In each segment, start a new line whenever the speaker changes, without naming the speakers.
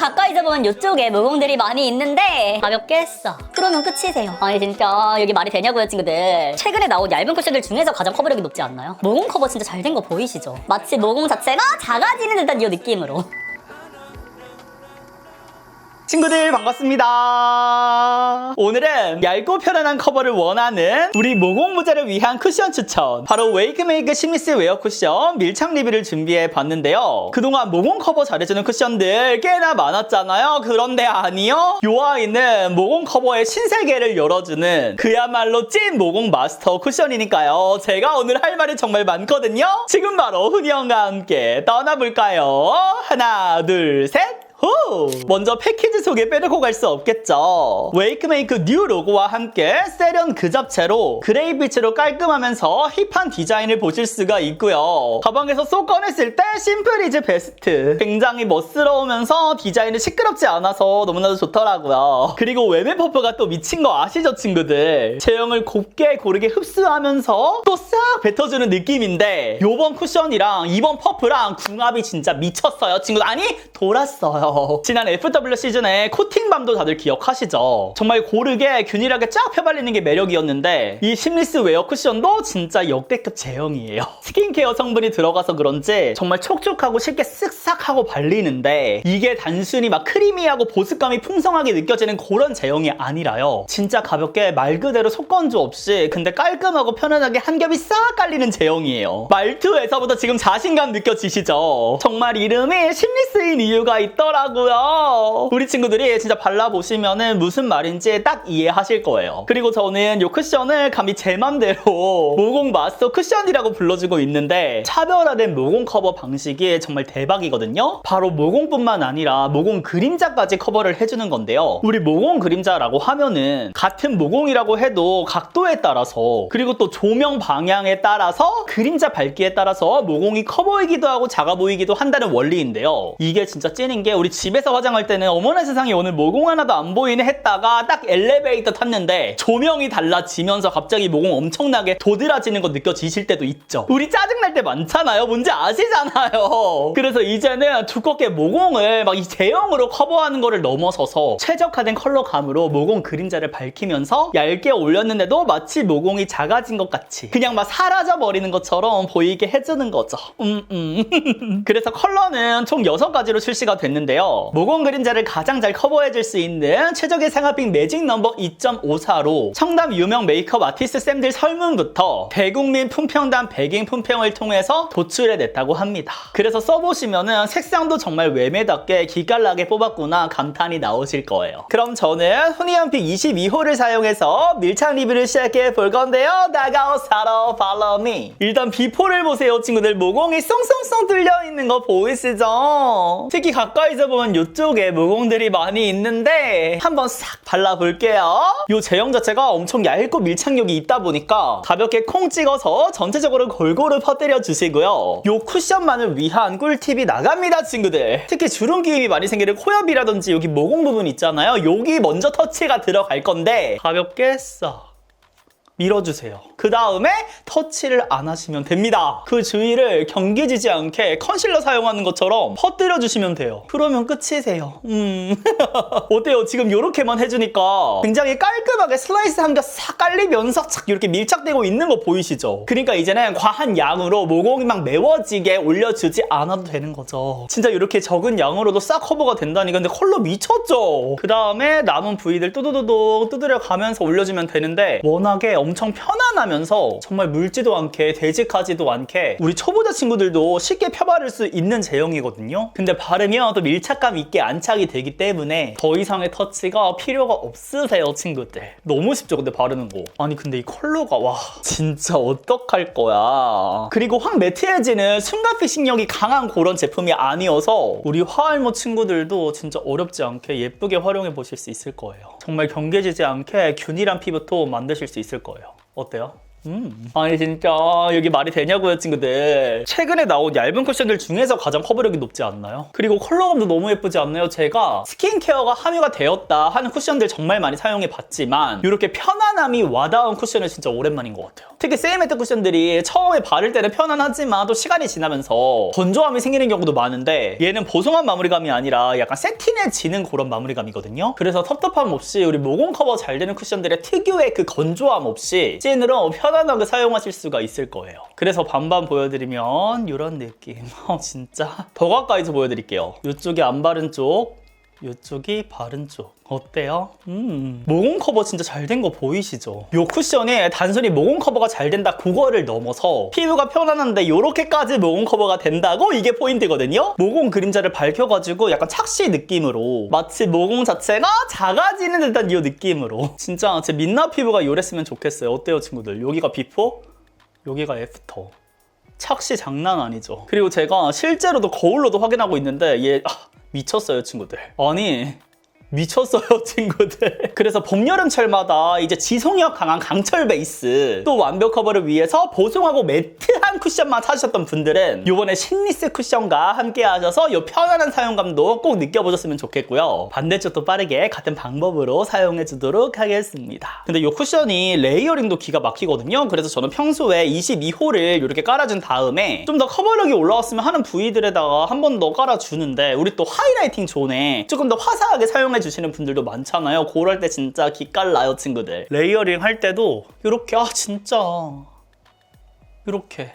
가까이서 보면 이쪽에 모공들이 많이 있는데 가볍게 했어. 그러면 끝이세요. 아니 진짜 이게 말이 되냐고요 친구들. 최근에 나온 얇은 쿠션들 중에서 가장 커버력이 높지 않나요? 모공 커버 진짜 잘 된 거 보이시죠? 마치 모공 자체가 작아지는 듯한 이 느낌으로.
친구들 반갑습니다. 오늘은 얇고 편안한 커버를 원하는 우리 모공모자를 위한 쿠션 추천, 바로 웨이크메이크 심리스 웨어 쿠션 밀착 리뷰를 준비해 봤는데요. 그동안 모공 커버 잘해주는 쿠션들 꽤나 많았잖아요. 그런데 아니요, 요 아이는 모공 커버의 신세계를 열어주는 그야말로 찐 모공 마스터 쿠션이니까요. 제가 오늘 할 말이 정말 많거든요. 지금 바로 훈이 형과 함께 떠나볼까요? 하나 둘 셋. 후! 먼저 패키지 소개 빼놓고 갈 수 없겠죠. 웨이크메이크 뉴 로고와 함께 세련 그 잡채로 그레이 빛으로 깔끔하면서 힙한 디자인을 보실 수가 있고요. 가방에서 쏙 꺼냈을 때 심플 이즈 베스트. 굉장히 멋스러우면서 디자인이 시끄럽지 않아서 너무나도 좋더라고요. 그리고 외메 퍼프가 또 미친 거 아시죠 친구들? 제형을 곱게 고르게 흡수하면서 또 싹 뱉어주는 느낌인데, 요번 쿠션이랑 이번 퍼프랑 궁합이 진짜 미쳤어요 친구들. 아니 돌았어요. 지난 FW 시즌에 코팅밤도 다들 기억하시죠? 정말 고르게 균일하게 쫙 펴발리는 게 매력이었는데, 이 심리스 웨어 쿠션도 진짜 역대급 제형이에요. 스킨케어 성분이 들어가서 그런지 정말 촉촉하고 쉽게 쓱싹 하고 발리는데, 이게 단순히 막 크리미하고 보습감이 풍성하게 느껴지는 그런 제형이 아니라요. 진짜 가볍게 말 그대로 속건조 없이 근데 깔끔하고 편안하게 한 겹이 싹 깔리는 제형이에요. 말투에서부터 지금 자신감 느껴지시죠? 정말 이름이 심리스인 이유가 있더라고요. 우리 친구들이 진짜 발라보시면은 무슨 말인지 딱 이해하실 거예요. 그리고 저는 이 쿠션을 감히 제 맘대로 모공 마스터 쿠션이라고 불러주고 있는데, 차별화된 모공 커버 방식이 정말 대박이거든요. 바로 모공뿐만 아니라 모공 그림자까지 커버를 해주는 건데요. 우리 모공 그림자라고 하면은 같은 모공이라고 해도 각도에 따라서, 그리고 또 조명 방향에 따라서, 그림자 밝기에 따라서 모공이 커 보이기도 하고 작아 보이기도 한다는 원리인데요. 이게 진짜 찐인 게, 우리 집에서 화장할 때는 어머나 세상에 오늘 모공 하나도 안 보이네 했다가 딱 엘리베이터 탔는데 조명이 달라지면서 갑자기 모공 엄청나게 도드라지는 거 느껴지실 때도 있죠. 우리 짜증날 때 많잖아요. 뭔지 아시잖아요. 그래서 이제는 두껍게 모공을 막 이 제형으로 커버하는 거를 넘어서서 최적화된 컬러감으로 모공 그림자를 밝히면서 얇게 올렸는데도 마치 모공이 작아진 것 같이 그냥 막 사라져버리는 것처럼 보이게 해주는 거죠. 그래서 컬러는 총 6가지로 출시가 됐는데요. 모공 그림자를 가장 잘 커버해줄 수 있는 최적의 상하핑 매직 넘버 2.54로 청담 유명 메이크업 아티스트 쌤들 설문부터 대국민 품평단 백인 품평을 통해서 도출해냈다고 합니다. 그래서 써보시면은 색상도 정말 외매답게 기깔나게 뽑았구나 감탄이 나오실 거예요. 그럼 저는 훈이연픽 22호를 사용해서 밀착 리뷰를 시작해 볼 건데요. 다가오사러 follow me. 일단 비포를 보세요 친구들. 모공이 쏭쏭쏭 뚫려있는 거 보이시죠? 특히 가까이서 보면 이쪽에 모공들이 많이 있는데 한번 싹 발라볼게요. 이 제형 자체가 엄청 얇고 밀착력이 있다 보니까 가볍게 콩 찍어서 전체적으로 골고루 퍼뜨려 주시고요. 이 쿠션만을 위한 꿀팁이 나갑니다 친구들. 특히 주름기임이 많이 생기는 코옆이라든지 여기 모공 부분 있잖아요. 여기 먼저 터치가 들어갈 건데 가볍게 싹 밀어주세요. 그 다음에 터치를 안 하시면 됩니다. 그 주위를 경계지지 않게 컨실러 사용하는 것처럼 퍼뜨려 주시면 돼요. 그러면 끝이세요. 어때요? 지금 이렇게만 해주니까 굉장히 깔끔하게 슬라이스 한 겹 싹 깔리면서 착 이렇게 밀착되고 있는 거 보이시죠? 그러니까 이제는 과한 양으로 모공이 막 메워지게 올려주지 않아도 되는 거죠. 진짜 이렇게 적은 양으로도 싹 커버가 된다니까. 근데 컬러 미쳤죠? 그 다음에 남은 부위들 뚜두두둑 두드려 가면서 올려주면 되는데, 워낙에 엄청 편안하면서 정말 묽지도 않게 되직하지도 않게 우리 초보자 친구들도 쉽게 펴바를 수 있는 제형이거든요. 근데 바르면 또 밀착감 있게 안착이 되기 때문에 더 이상의 터치가 필요가 없으세요 친구들. 너무 쉽죠 근데 바르는 거. 아니 근데 이 컬러가 와 진짜 어떡할 거야. 그리고 확 매트해지는 순간 피싱력이 강한 그런 제품이 아니어서 우리 화알모 친구들도 진짜 어렵지 않게 예쁘게 활용해 보실 수 있을 거예요. 정말 경계지지 않게 균일한 피부톤 만드실 수 있을 거예요. 어때요? 아니 진짜 여기 말이 되냐고요 친구들. 최근에 나온 얇은 쿠션들 중에서 가장 커버력이 높지 않나요? 그리고 컬러감도 너무 예쁘지 않나요? 제가 스킨케어가 함유가 되었다 하는 쿠션들 정말 많이 사용해 봤지만 이렇게 편안함이 와닿은 쿠션은 진짜 오랜만인 것 같아요. 특히 세이매트 쿠션들이 처음에 바를 때는 편안하지만 또 시간이 지나면서 건조함이 생기는 경우도 많은데 얘는 보송한 마무리감이 아니라 약간 세팅해지는 그런 마무리감이거든요. 그래서 텁텁함 없이 우리 모공 커버 잘 되는 쿠션들의 특유의 그 건조함 없이 찐으로 편안하게 사용하실 수가 있을 거예요. 그래서 반반 보여드리면 이런 느낌. 진짜 더 가까이서 보여드릴게요. 이쪽이 안 바른 쪽, 이쪽이 바른 쪽. 어때요? 모공 커버 진짜 잘 된 거 보이시죠? 이 쿠션이 단순히 모공 커버가 잘 된다 그거를 넘어서 피부가 편안한데 이렇게까지 모공 커버가 된다고 이게 포인트거든요? 모공 그림자를 밝혀가지고 약간 착시 느낌으로 마치 모공 자체가 작아지는 듯한 이 느낌으로 진짜 제 민낯 피부가 요랬으면 좋겠어요. 어때요 친구들? 여기가 비포, 여기가 애프터. 착시 장난 아니죠? 그리고 제가 실제로도 거울로도 확인하고 있는데 얘 미쳤어요 친구들. 아니 미쳤어요 친구들. 그래서 봄, 여름철마다 이제 지속력 강한 강철 베이스 또 완벽 커버를 위해서 보송하고 매트한 쿠션만 찾으셨던 분들은 이번에 심리스 쿠션과 함께 하셔서 이 편안한 사용감도 꼭 느껴보셨으면 좋겠고요. 반대쪽도 빠르게 같은 방법으로 사용해 주도록 하겠습니다. 근데 이 쿠션이 레이어링도 기가 막히거든요. 그래서 저는 평소에 22호를 이렇게 깔아준 다음에 좀 더 커버력이 올라왔으면 하는 부위들에다가 한 번 더 깔아주는데 우리 또 하이라이팅 존에 조금 더 화사하게 사용해 주시는 분들도 많잖아요. 그럴 때 진짜 기깔나요 친구들. 레이어링 할 때도 이렇게 진짜 이렇게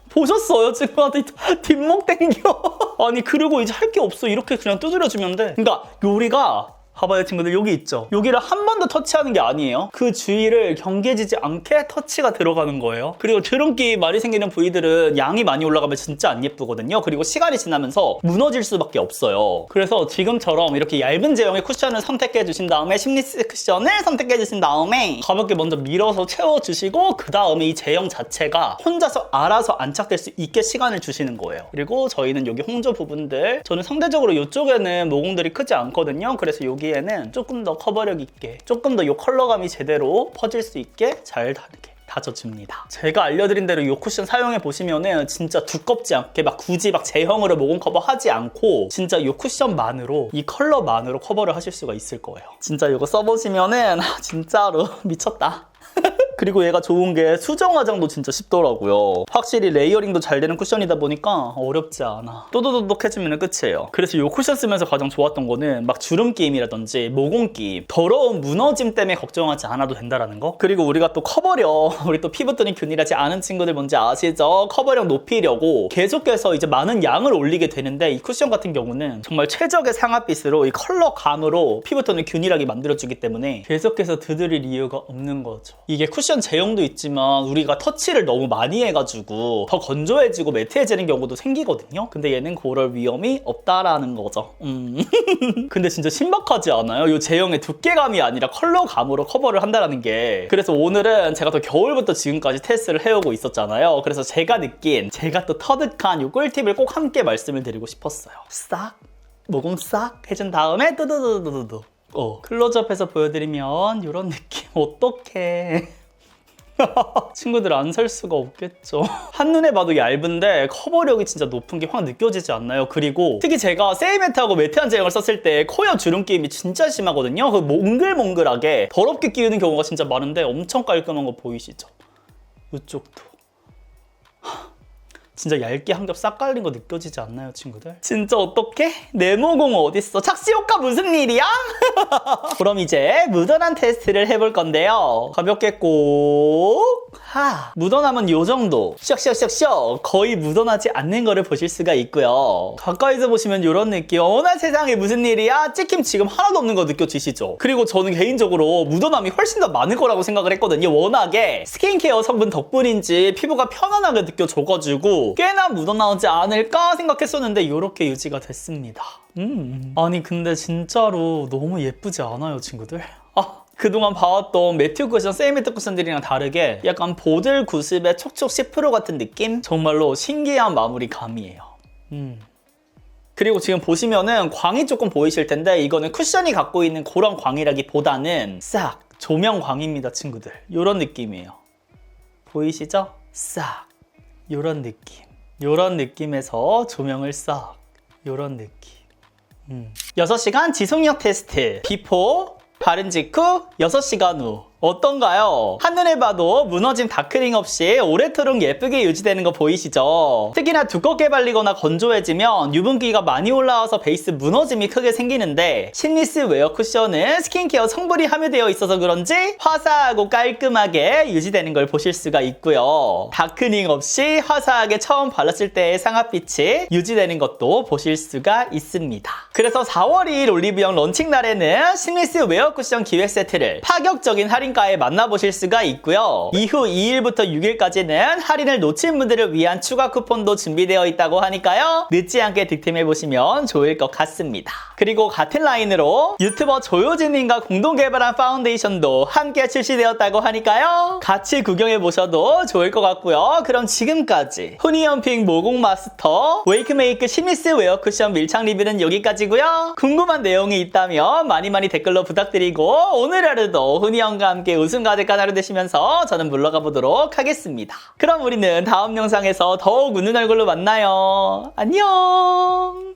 보셨어요? 친구한테 뒷목 땡겨. 아니 그리고 이제 할 게 없어. 이렇게 그냥 두드려주면 돼. 그러니까 요리가 봐봐요 친구들, 여기 있죠? 여기를 한 번 더 터치하는 게 아니에요. 그 주위를 경계지지 않게 터치가 들어가는 거예요. 그리고 주름기 많이 생기는 부위들은 양이 많이 올라가면 진짜 안 예쁘거든요. 그리고 시간이 지나면서 무너질 수밖에 없어요. 그래서 지금처럼 이렇게 얇은 제형의 쿠션을 선택해 주신 다음에 심리스 쿠션을 선택해 주신 다음에 가볍게 먼저 밀어서 채워주시고 그 다음에 이 제형 자체가 혼자서 알아서 안착될 수 있게 시간을 주시는 거예요. 그리고 저희는 여기 홍조 부분들, 저는 상대적으로 이쪽에는 모공들이 크지 않거든요. 그래서 여기에는 조금 더 커버력 있게, 조금 더 이 컬러감이 제대로 퍼질 수 있게 잘 다르게 다져줍니다. 제가 알려드린 대로 이 쿠션 사용해 보시면은 진짜 두껍지 않게 막 굳이 막 제형으로 모공 커버 하지 않고 진짜 이 쿠션만으로, 이 컬러만으로 커버를 하실 수가 있을 거예요. 진짜 이거 써보시면은 진짜로 미쳤다. 그리고 얘가 좋은 게 수정 화장도 진짜 쉽더라고요. 확실히 레이어링도 잘 되는 쿠션이다 보니까 어렵지 않아. 또도독해지면 끝이에요. 그래서 이 쿠션 쓰면서 가장 좋았던 거는 막 주름 끼임이라든지 모공 끼임, 더러운 무너짐 때문에 걱정하지 않아도 된다는 거. 그리고 우리가 또 커버력, 우리 또 피부톤이 균일하지 않은 친구들 뭔지 아시죠? 커버력 높이려고 계속해서 이제 많은 양을 올리게 되는데 이 쿠션 같은 경우는 정말 최적의 상아빛으로 이 컬러감으로 피부톤을 균일하게 만들어주기 때문에 계속해서 드릴 이유가 없는 거죠. 이게 쿠션 제형도 있지만 우리가 터치를 너무 많이 해가지고 더 건조해지고 매트해지는 경우도 생기거든요. 근데 얘는 그럴 위험이 없다라는 거죠. 근데 진짜 신박하지 않아요? 이 제형의 두께감이 아니라 컬러감으로 커버를 한다는 게. 그래서 오늘은 제가 또 겨울부터 지금까지 테스트를 해오고 있었잖아요. 그래서 제가 느낀, 제가 또 터득한 이 꿀팁을 꼭 함께 말씀을 드리고 싶었어요. 싹 모공 싹 해준 다음에 두두두두두 클로즈업해서 보여드리면 이런 느낌. 어떡해. 친구들 안 살 수가 없겠죠. 한눈에 봐도 얇은데 커버력이 진짜 높은 게 확 느껴지지 않나요? 그리고 특히 제가 세이매트하고 매트한 제형을 썼을 때 코어 주름 끼임이 진짜 심하거든요. 그 몽글몽글하게 더럽게 끼우는 경우가 진짜 많은데 엄청 깔끔한 거 보이시죠? 이쪽도 진짜 얇게 한 겹 싹 깔린 거 느껴지지 않나요 친구들? 진짜 어떡해? 내 모공 어딨어? 착시 효과 무슨 일이야? 그럼 이제 묻어남 테스트를 해볼 건데요. 가볍게 꼭 묻어남은 요 정도, 샥샥샥샥 거의 묻어나지 않는 거를 보실 수가 있고요. 가까이서 보시면 이런 느낌. 어머나 세상에 무슨 일이야? 찍힘 지금 하나도 없는 거 느껴지시죠? 그리고 저는 개인적으로 묻어남이 훨씬 더 많을 거라고 생각을 했거든요. 워낙에 스킨케어 성분 덕분인지 피부가 편안하게 느껴져가지고 꽤나 묻어나오지 않을까 생각했었는데 이렇게 유지가 됐습니다. 아니 근데 진짜로 너무 예쁘지 않아요 친구들? 그동안 봐왔던 매트 쿠션, 세이매트 쿠션들이랑 다르게 약간 보들 구습의 촉촉 10% 같은 느낌? 정말로 신기한 마무리감이에요. 그리고 지금 보시면은 광이 조금 보이실 텐데 이거는 쿠션이 갖고 있는 그런 광이라기보다는 싹 조명 광입니다 친구들. 이런 느낌이에요. 보이시죠? 싹 요런 느낌, 요런 느낌에서 조명을 싹 요런 느낌. 6시간 지속력 테스트 비포 바른 직후 6시간 후 어떤가요? 한눈에 봐도 무너짐 다크닝 없이 오래도록 예쁘게 유지되는 거 보이시죠? 특히나 두껍게 발리거나 건조해지면 유분기가 많이 올라와서 베이스 무너짐이 크게 생기는데 신미스 웨어 쿠션은 스킨케어 성분이 함유되어 있어서 그런지 화사하고 깔끔하게 유지되는 걸 보실 수가 있고요. 다크닝 없이 화사하게 처음 발랐을 때의 상아빛이 유지되는 것도 보실 수가 있습니다. 그래서 4월 2일 올리브영 런칭 날에는 신미스 웨어 쿠션 기획 세트를 파격적인 할인가에 만나보실 수가 있고요. 이후 2일부터 6일까지는 할인을 놓친 분들을 위한 추가 쿠폰도 준비되어 있다고 하니까요. 늦지 않게 득템해보시면 좋을 것 같습니다. 그리고 같은 라인으로 유튜버 조효진님과 공동 개발한 파운데이션도 함께 출시되었다고 하니까요. 같이 구경해보셔도 좋을 것 같고요. 그럼 지금까지 후니언핑 모공 마스터 웨이크메이크 시미스 웨어 쿠션 밀착 리뷰는 여기까지고요. 궁금한 내용이 있다면 많이 댓글로 부탁드리고 오늘 하루도 후니언과 함께 웃음 가득한 하루 되시면서 저는 물러가 보도록 하겠습니다. 그럼 우리는 다음 영상에서 더욱 웃는 얼굴로 만나요. 안녕.